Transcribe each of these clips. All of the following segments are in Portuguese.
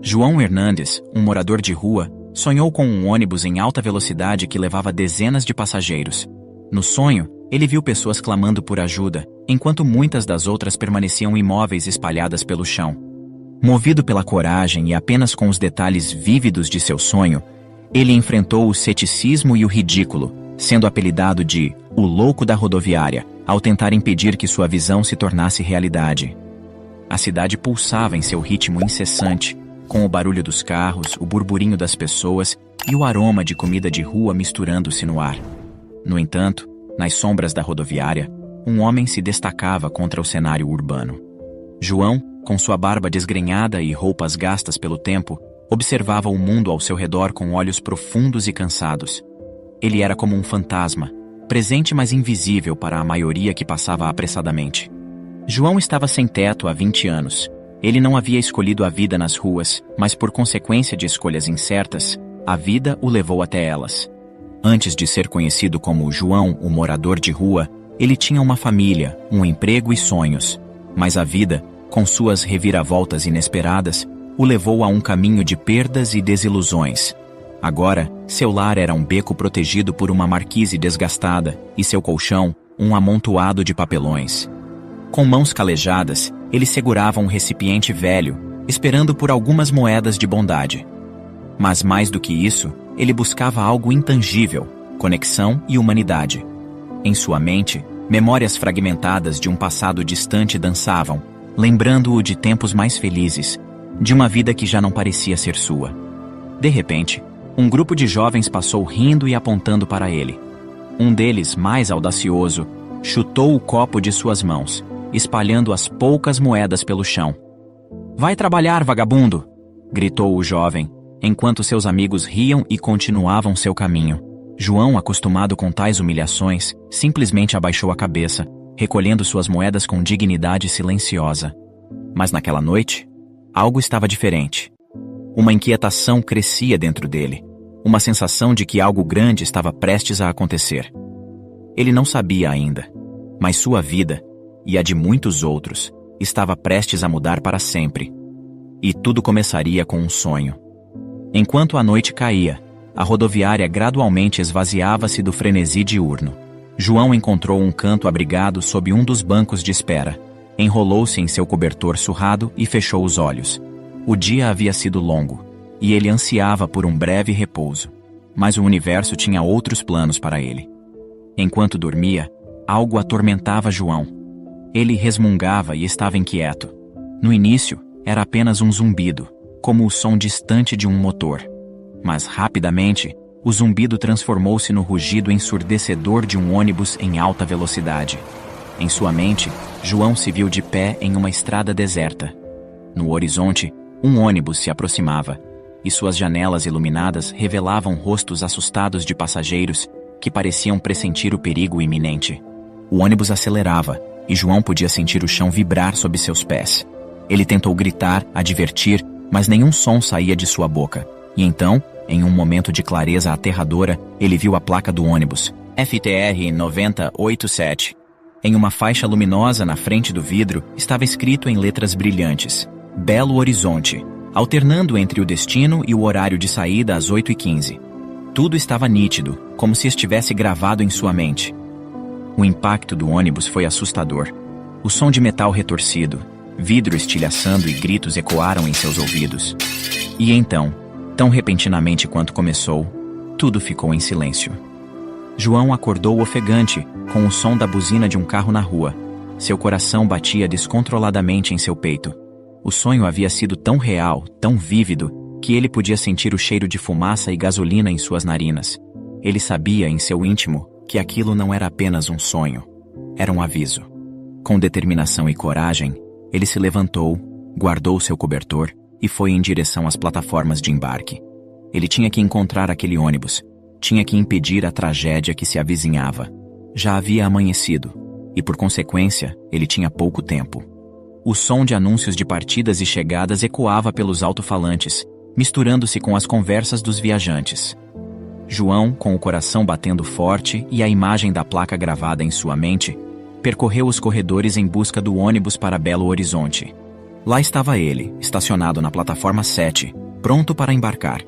João Hernandes, um morador de rua, sonhou com um ônibus em alta velocidade que levava dezenas de passageiros. No sonho, ele viu pessoas clamando por ajuda, enquanto muitas das outras permaneciam imóveis espalhadas pelo chão. Movido pela coragem e apenas com os detalhes vívidos de seu sonho, ele enfrentou o ceticismo e o ridículo, sendo apelidado de "o louco da rodoviária", ao tentar impedir que sua visão se tornasse realidade. A cidade pulsava em seu ritmo incessante, com o barulho dos carros, o burburinho das pessoas e o aroma de comida de rua misturando-se no ar. No entanto, nas sombras da rodoviária, um homem se destacava contra o cenário urbano. João, com sua barba desgrenhada e roupas gastas pelo tempo, observava o mundo ao seu redor com olhos profundos e cansados. Ele era como um fantasma, presente mas invisível para a maioria que passava apressadamente. João estava sem teto há 20 anos. Ele não havia escolhido a vida nas ruas, mas por consequência de escolhas incertas, a vida o levou até elas. Antes de ser conhecido como João, o morador de rua, ele tinha uma família, um emprego e sonhos. Mas a vida, com suas reviravoltas inesperadas, o levou a um caminho de perdas e desilusões. Agora, seu lar era um beco protegido por uma marquise desgastada e seu colchão, um amontoado de papelões. Com mãos calejadas, ele segurava um recipiente velho, esperando por algumas moedas de bondade. Mas mais do que isso, ele buscava algo intangível, conexão e humanidade. Em sua mente, memórias fragmentadas de um passado distante dançavam, lembrando-o de tempos mais felizes, de uma vida que já não parecia ser sua. De repente, um grupo de jovens passou rindo e apontando para ele. Um deles, mais audacioso, chutou o copo de suas mãos, espalhando as poucas moedas pelo chão. "Vai trabalhar, vagabundo!" gritou o jovem, enquanto seus amigos riam e continuavam seu caminho. João, acostumado com tais humilhações, simplesmente abaixou a cabeça, recolhendo suas moedas com dignidade silenciosa. Mas naquela noite, algo estava diferente. Uma inquietação crescia dentro dele, uma sensação de que algo grande estava prestes a acontecer. Ele não sabia ainda, mas sua vida, e a de muitos outros, estava prestes a mudar para sempre. E tudo começaria com um sonho. Enquanto a noite caía, a rodoviária gradualmente esvaziava-se do frenesi diurno. João encontrou um canto abrigado sob um dos bancos de espera, enrolou-se em seu cobertor surrado e fechou os olhos. O dia havia sido longo, e ele ansiava por um breve repouso. Mas o universo tinha outros planos para ele. Enquanto dormia, algo atormentava João. Ele resmungava e estava inquieto. No início, era apenas um zumbido, como o som distante de um motor. Mas rapidamente, o zumbido transformou-se no rugido ensurdecedor de um ônibus em alta velocidade. Em sua mente, João se viu de pé em uma estrada deserta. No horizonte, um ônibus se aproximava, e suas janelas iluminadas revelavam rostos assustados de passageiros que pareciam pressentir o perigo iminente. O ônibus acelerava, e João podia sentir o chão vibrar sob seus pés. Ele tentou gritar, advertir, mas nenhum som saía de sua boca. E então, em um momento de clareza aterradora, ele viu a placa do ônibus, FTR 9087. Em uma faixa luminosa na frente do vidro, estava escrito em letras brilhantes: Belo Horizonte, alternando entre o destino e o horário de saída às 8h15. Tudo estava nítido, como se estivesse gravado em sua mente. O impacto do ônibus foi assustador. O som de metal retorcido, vidro estilhaçando e gritos ecoaram em seus ouvidos. E então, tão repentinamente quanto começou, tudo ficou em silêncio. João acordou ofegante, com o som da buzina de um carro na rua. Seu coração batia descontroladamente em seu peito. O sonho havia sido tão real, tão vívido, que ele podia sentir o cheiro de fumaça e gasolina em suas narinas. Ele sabia, em seu íntimo, que aquilo não era apenas um sonho. Era um aviso. Com determinação e coragem, ele se levantou, guardou seu cobertor e foi em direção às plataformas de embarque. Ele tinha que encontrar aquele ônibus. Tinha que impedir a tragédia que se avizinhava. Já havia amanhecido, e por consequência, ele tinha pouco tempo. O som de anúncios de partidas e chegadas ecoava pelos alto-falantes, misturando-se com as conversas dos viajantes. João, com o coração batendo forte e a imagem da placa gravada em sua mente, percorreu os corredores em busca do ônibus para Belo Horizonte. Lá estava ele, estacionado na plataforma 7, pronto para embarcar.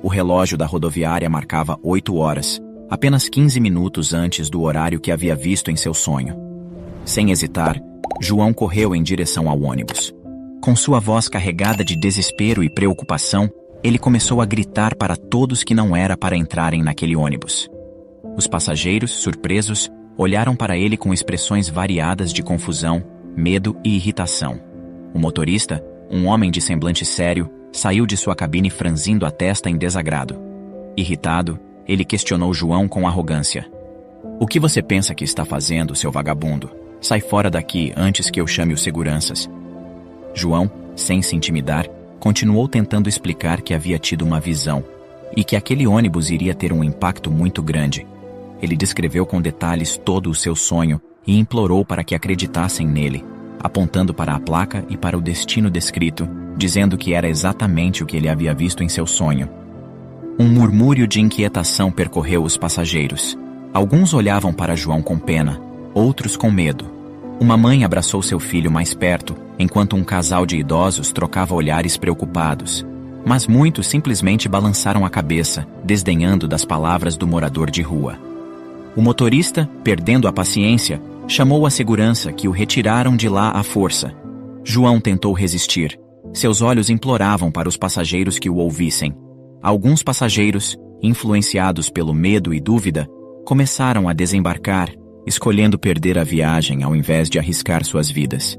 O relógio da rodoviária marcava 8 horas, apenas 15 minutos antes do horário que havia visto em seu sonho. Sem hesitar, João correu em direção ao ônibus. Com sua voz carregada de desespero e preocupação, ele começou a gritar para todos que não era para entrarem naquele ônibus. Os passageiros, surpresos, olharam para ele com expressões variadas de confusão, medo e irritação. O motorista, um homem de semblante sério, saiu de sua cabine franzindo a testa em desagrado. Irritado, ele questionou João com arrogância. "O que você pensa que está fazendo, seu vagabundo? Sai fora daqui antes que eu chame os seguranças." João, sem se intimidar, continuou tentando explicar que havia tido uma visão e que aquele ônibus iria ter um impacto muito grande. Ele descreveu com detalhes todo o seu sonho e implorou para que acreditassem nele, apontando para a placa e para o destino descrito, dizendo que era exatamente o que ele havia visto em seu sonho. Um murmúrio de inquietação percorreu os passageiros. Alguns olhavam para João com pena, outros com medo. Uma mãe abraçou seu filho mais perto, enquanto um casal de idosos trocava olhares preocupados. Mas muitos simplesmente balançaram a cabeça, desdenhando das palavras do morador de rua. O motorista, perdendo a paciência, chamou a segurança que o retiraram de lá à força. João tentou resistir. Seus olhos imploravam para os passageiros que o ouvissem. Alguns passageiros, influenciados pelo medo e dúvida, começaram a desembarcar, escolhendo perder a viagem ao invés de arriscar suas vidas.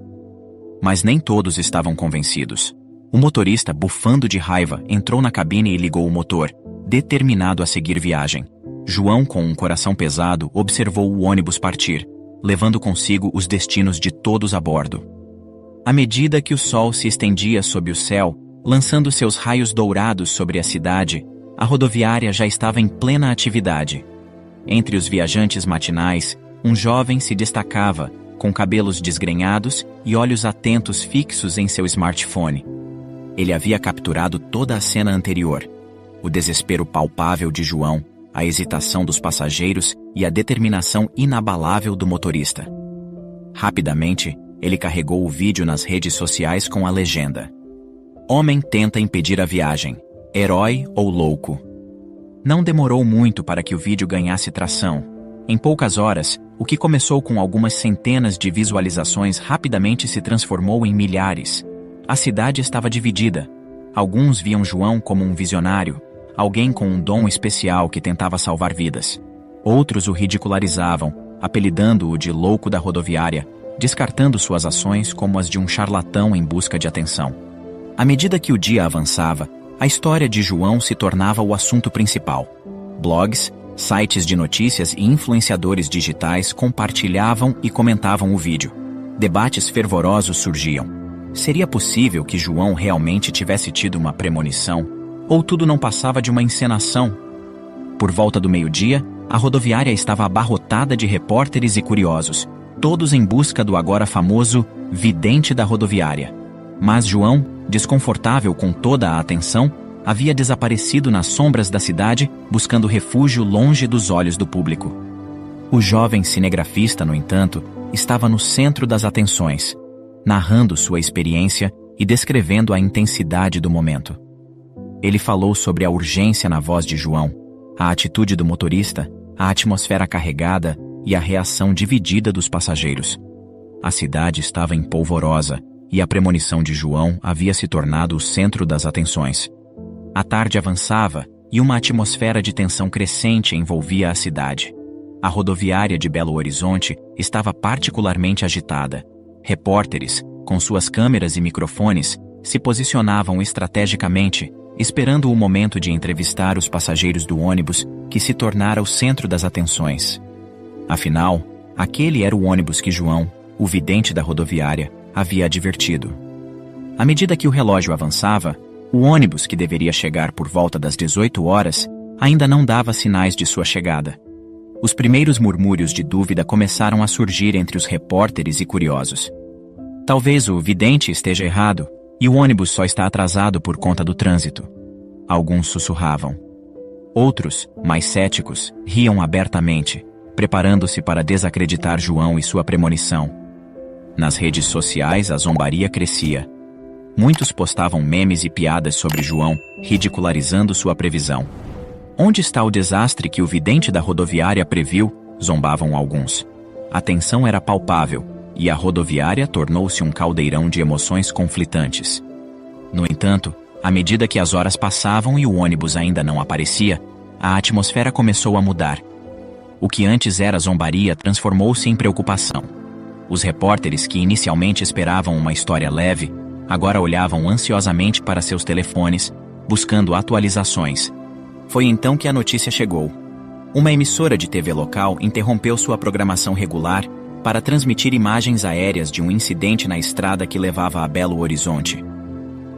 Mas nem todos estavam convencidos. O motorista, bufando de raiva, entrou na cabine e ligou o motor, determinado a seguir viagem. João, com um coração pesado, observou o ônibus partir, levando consigo os destinos de todos a bordo. À medida que o sol se estendia sob o céu, lançando seus raios dourados sobre a cidade, a rodoviária já estava em plena atividade. Entre os viajantes matinais, um jovem se destacava, com cabelos desgrenhados e olhos atentos fixos em seu smartphone. Ele havia capturado toda a cena anterior: o desespero palpável de João, a hesitação dos passageiros e a determinação inabalável do motorista. Rapidamente, ele carregou o vídeo nas redes sociais com a legenda: "Homem tenta impedir a viagem. Herói ou louco?" Não demorou muito para que o vídeo ganhasse tração. Em poucas horas, o que começou com algumas centenas de visualizações rapidamente se transformou em milhares. A cidade estava dividida. Alguns viam João como um visionário, alguém com um dom especial que tentava salvar vidas. Outros o ridicularizavam, apelidando-o de louco da rodoviária, descartando suas ações como as de um charlatão em busca de atenção. À medida que o dia avançava, a história de João se tornava o assunto principal. Blogs, sites de notícias e influenciadores digitais compartilhavam e comentavam o vídeo. Debates fervorosos surgiam. Seria possível que João realmente tivesse tido uma premonição? Ou tudo não passava de uma encenação? Por volta do meio-dia, a rodoviária estava abarrotada de repórteres e curiosos, todos em busca do agora famoso vidente da rodoviária. Mas João, desconfortável com toda a atenção, havia desaparecido nas sombras da cidade, buscando refúgio longe dos olhos do público. O jovem cinegrafista, no entanto, estava no centro das atenções, narrando sua experiência e descrevendo a intensidade do momento. Ele falou sobre a urgência na voz de João, a atitude do motorista, a atmosfera carregada e a reação dividida dos passageiros. A cidade estava em polvorosa e a premonição de João havia se tornado o centro das atenções. A tarde avançava e uma atmosfera de tensão crescente envolvia a cidade. A rodoviária de Belo Horizonte estava particularmente agitada. Repórteres, com suas câmeras e microfones, se posicionavam estrategicamente, esperando o momento de entrevistar os passageiros do ônibus que se tornara o centro das atenções. Afinal, aquele era o ônibus que João, o vidente da rodoviária, havia advertido. À medida que o relógio avançava, o ônibus, que deveria chegar por volta das 18 horas, ainda não dava sinais de sua chegada. Os primeiros murmúrios de dúvida começaram a surgir entre os repórteres e curiosos. Talvez o vidente esteja errado e o ônibus só está atrasado por conta do trânsito. Alguns sussurravam. Outros, mais céticos, riam abertamente, preparando-se para desacreditar João e sua premonição. Nas redes sociais, a zombaria crescia. Muitos postavam memes e piadas sobre João, ridicularizando sua previsão. Onde está o desastre que o vidente da rodoviária previu? Zombavam alguns. A tensão era palpável, e a rodoviária tornou-se um caldeirão de emoções conflitantes. No entanto, à medida que as horas passavam e o ônibus ainda não aparecia, a atmosfera começou a mudar. O que antes era zombaria transformou-se em preocupação. Os repórteres que inicialmente esperavam uma história leve, agora olhavam ansiosamente para seus telefones, buscando atualizações. Foi então que a notícia chegou. Uma emissora de TV local interrompeu sua programação regular para transmitir imagens aéreas de um incidente na estrada que levava a Belo Horizonte.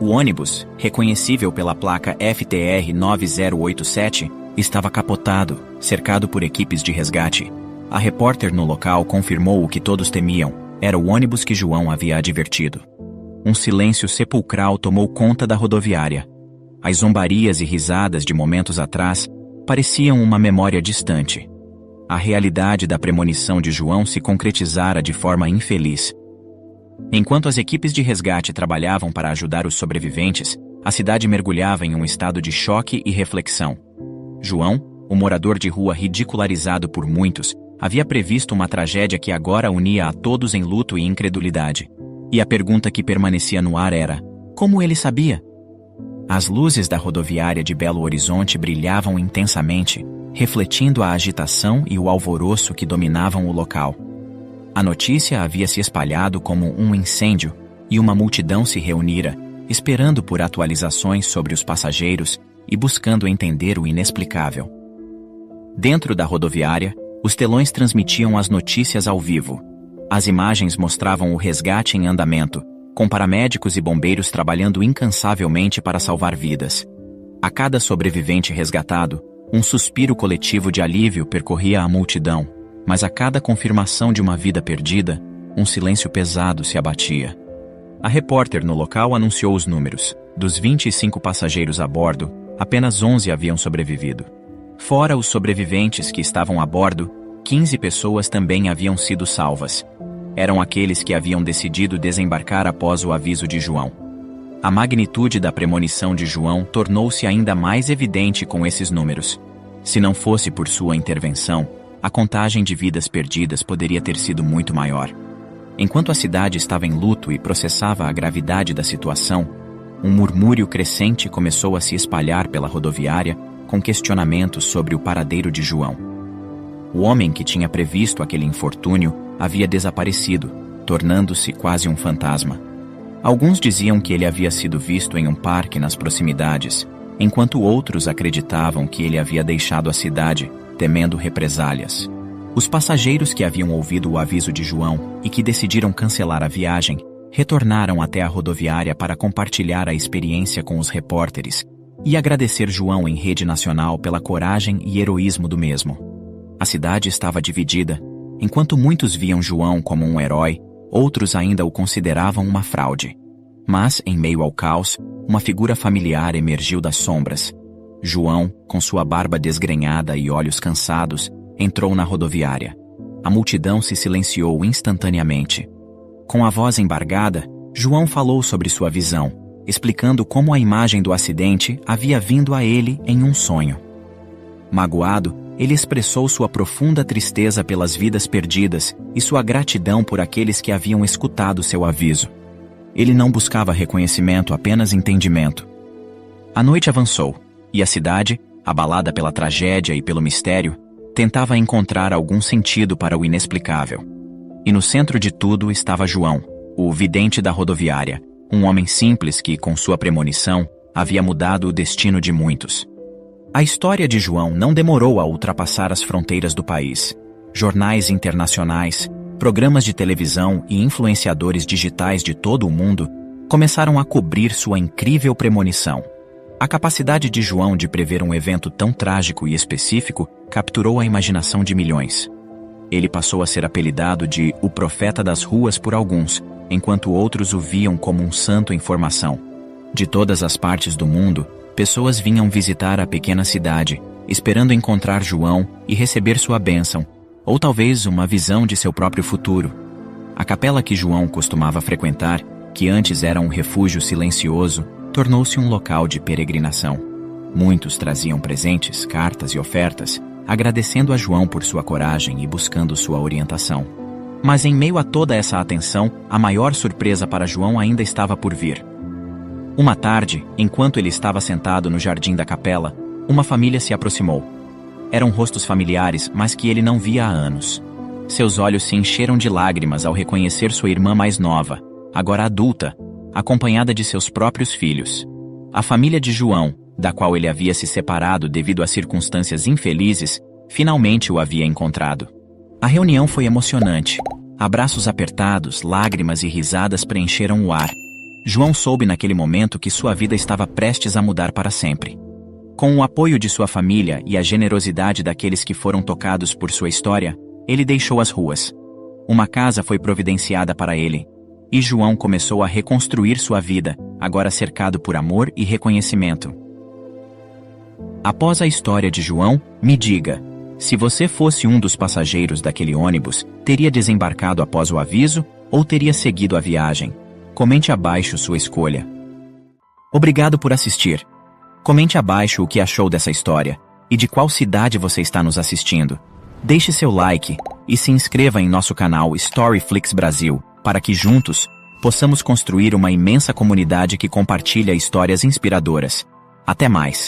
O ônibus, reconhecível pela placa FTR 9087, estava capotado, cercado por equipes de resgate. A repórter no local confirmou o que todos temiam: era o ônibus que João havia advertido. Um silêncio sepulcral tomou conta da rodoviária. As zombarias e risadas de momentos atrás pareciam uma memória distante. A realidade da premonição de João se concretizara de forma infeliz. Enquanto as equipes de resgate trabalhavam para ajudar os sobreviventes, a cidade mergulhava em um estado de choque e reflexão. João, o morador de rua ridicularizado por muitos, havia previsto uma tragédia que agora unia a todos em luto e incredulidade. E a pergunta que permanecia no ar era: como ele sabia? As luzes da rodoviária de Belo Horizonte brilhavam intensamente, refletindo a agitação e o alvoroço que dominavam o local. A notícia havia se espalhado como um incêndio, e uma multidão se reunira, esperando por atualizações sobre os passageiros e buscando entender o inexplicável. Dentro da rodoviária, os telões transmitiam as notícias ao vivo. As imagens mostravam o resgate em andamento, com paramédicos e bombeiros trabalhando incansavelmente para salvar vidas. A cada sobrevivente resgatado, um suspiro coletivo de alívio percorria a multidão, mas a cada confirmação de uma vida perdida, um silêncio pesado se abatia. A repórter no local anunciou os números. Dos 25 passageiros a bordo, apenas 11 haviam sobrevivido. Fora os sobreviventes que estavam a bordo, 15 pessoas também haviam sido salvas. Eram aqueles que haviam decidido desembarcar após o aviso de João. A magnitude da premonição de João tornou-se ainda mais evidente com esses números. Se não fosse por sua intervenção, a contagem de vidas perdidas poderia ter sido muito maior. Enquanto a cidade estava em luto e processava a gravidade da situação, um murmúrio crescente começou a se espalhar pela rodoviária com questionamentos sobre o paradeiro de João. O homem que tinha previsto aquele infortúnio havia desaparecido, tornando-se quase um fantasma. Alguns diziam que ele havia sido visto em um parque nas proximidades, enquanto outros acreditavam que ele havia deixado a cidade, temendo represálias. Os passageiros que haviam ouvido o aviso de João e que decidiram cancelar a viagem, retornaram até a rodoviária para compartilhar a experiência com os repórteres e agradecer João em rede nacional pela coragem e heroísmo do mesmo. A cidade estava dividida. Enquanto muitos viam João como um herói, outros ainda o consideravam uma fraude. Mas, em meio ao caos, uma figura familiar emergiu das sombras. João, com sua barba desgrenhada e olhos cansados, entrou na rodoviária. A multidão se silenciou instantaneamente. Com a voz embargada, João falou sobre sua visão, explicando como a imagem do acidente havia vindo a ele em um sonho. Magoado, ele expressou sua profunda tristeza pelas vidas perdidas e sua gratidão por aqueles que haviam escutado seu aviso. Ele não buscava reconhecimento, apenas entendimento. A noite avançou, e a cidade, abalada pela tragédia e pelo mistério, tentava encontrar algum sentido para o inexplicável. E no centro de tudo estava João, o vidente da rodoviária, um homem simples que, com sua premonição, havia mudado o destino de muitos. A história de João não demorou a ultrapassar as fronteiras do país. Jornais internacionais, programas de televisão e influenciadores digitais de todo o mundo começaram a cobrir sua incrível premonição. A capacidade de João de prever um evento tão trágico e específico capturou a imaginação de milhões. Ele passou a ser apelidado de o profeta das ruas por alguns, enquanto outros o viam como um santo em formação. De todas as partes do mundo, pessoas vinham visitar a pequena cidade, esperando encontrar João e receber sua bênção, ou talvez uma visão de seu próprio futuro. A capela que João costumava frequentar, que antes era um refúgio silencioso, tornou-se um local de peregrinação. Muitos traziam presentes, cartas e ofertas, agradecendo a João por sua coragem e buscando sua orientação. Mas em meio a toda essa atenção, a maior surpresa para João ainda estava por vir. Uma tarde, enquanto ele estava sentado no jardim da capela, uma família se aproximou. Eram rostos familiares, mas que ele não via há anos. Seus olhos se encheram de lágrimas ao reconhecer sua irmã mais nova, agora adulta, acompanhada de seus próprios filhos. A família de João, da qual ele havia se separado devido a circunstâncias infelizes, finalmente o havia encontrado. A reunião foi emocionante. Abraços apertados, lágrimas e risadas preencheram o ar. João soube naquele momento que sua vida estava prestes a mudar para sempre. Com o apoio de sua família e a generosidade daqueles que foram tocados por sua história, ele deixou as ruas. Uma casa foi providenciada para ele, e João começou a reconstruir sua vida, agora cercado por amor e reconhecimento. Após a história de João, me diga, se você fosse um dos passageiros daquele ônibus, teria desembarcado após o aviso ou teria seguido a viagem? Comente abaixo sua escolha. Obrigado por assistir. Comente abaixo o que achou dessa história e de qual cidade você está nos assistindo. Deixe seu like e se inscreva em nosso canal Storyflix Brasil para que juntos possamos construir uma imensa comunidade que compartilha histórias inspiradoras. Até mais!